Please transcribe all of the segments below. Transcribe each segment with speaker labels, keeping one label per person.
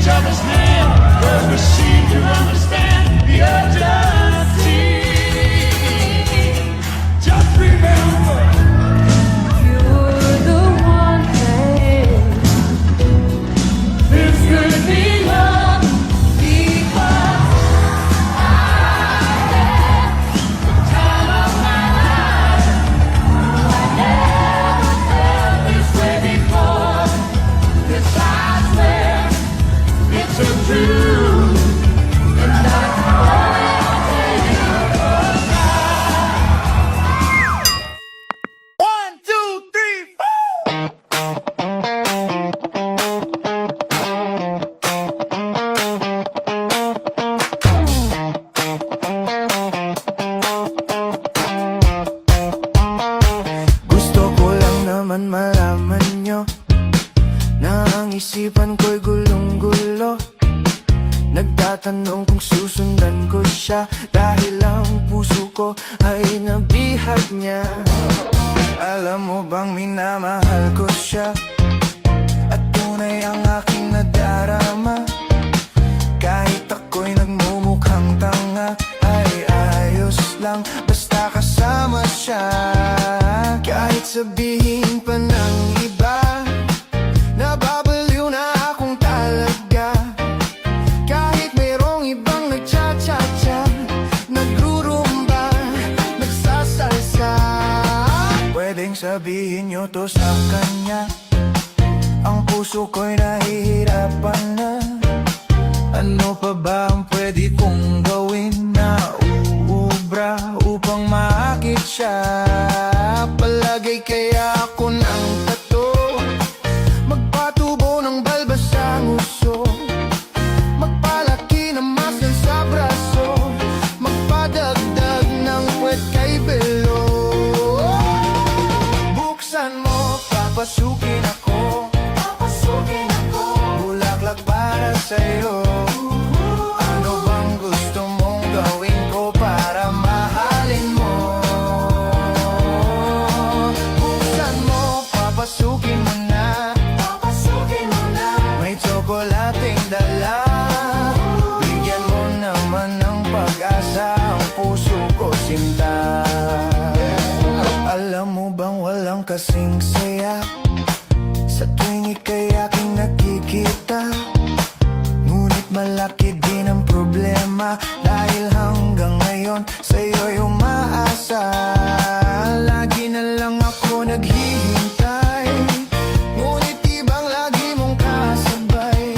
Speaker 1: each other's hand, 'cause we seem to understand the urgency. Just remember,
Speaker 2: You're the one thing this could be love, because I had the time of my life. I never felt this way before. This I swear, it's so true, and I can only take it now.
Speaker 1: 1, 2, 3, 4.
Speaker 3: Gusto ko lang naman malaman nyo na ang isipan ko'y gulong-gulo. Nagtatanong kung susundan ko siya, dahil ang puso ko ay nabihag niya. Alam mo bang minamahal ko siya, at tunay ang aking nadarama. Kahit ako'y nagmumukhang tanga, ay ayos lang basta kasama siya. Kahit sabihin pa ng iba, nababaliw na akong talaga. Kahit mayroong ibang nagcha-cha-cha, nagrurumba, nagsasalsa. Pwedeng sabihin nyo to sa kanya, ang puso ko'y nahihirapan na. Ano pa ba ang pwede kong gawin na uubra upang maakit siya? Palagay kaya ako ng tato, magpatubo ng balbas ang uso, magpalaki ng muscle sa braso, magpadagdag ng puwet kay belo. Buksan mo, papasukin ako, bulaklak para sa'yo. Ano bang gusto mong gawin ko para mahalin mo? Buksan mo, papasukin mo na, may tsokolating dala. Bigyan mo naman ng pag-asa ang puso ko, sinta. Alam mo bang walang kasing saya sa tuwing ika'y aking nakikita? Ngunit malaki din ang problema, dahil hanggang ngayon sa'yo'y umaasa. Lagi na lang ako naghihintay, ngunit ibang lagi mong kasabay.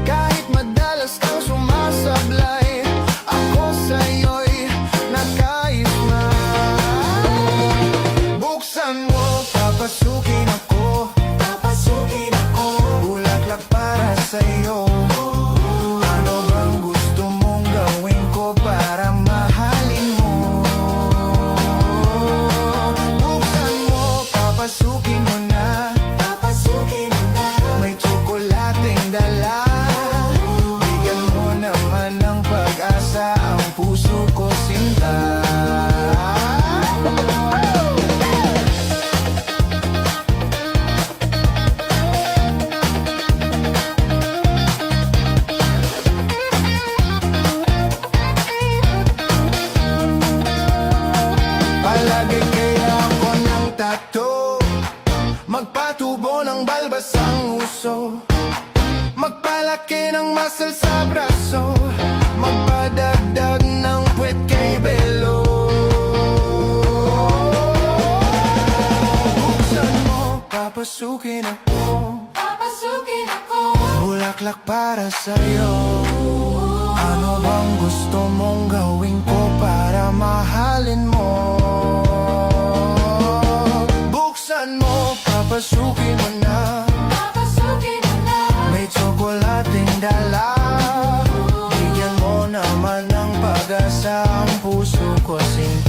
Speaker 3: Kahit madalas kang sumasablay, ako sa'yo'y nakaisma. Buksan mo, papasukin ako, bulaklak para sa'yo. Ano bang gusto mong gawin ko para mahalin mo? Buksan mo, papasukin mo na, may tsokolating dala. Bigyan mo naman ng pag-asa ang puso ko, sinta. Palagi kaya ako ng tato, magpatubo ng balbas ang uso, magpalaki ng muscle sa braso, magpadagdag ng puwet kay belo. Buksan mo, papasukin ako, bulaklak para sa'yo. Ano bang gusto mong gawin ko para mahalin mo? Buksan mo, papasukin mo na, may tsokolating dala. Bigyan mo naman ng pag-asa ang puso ko, sinta.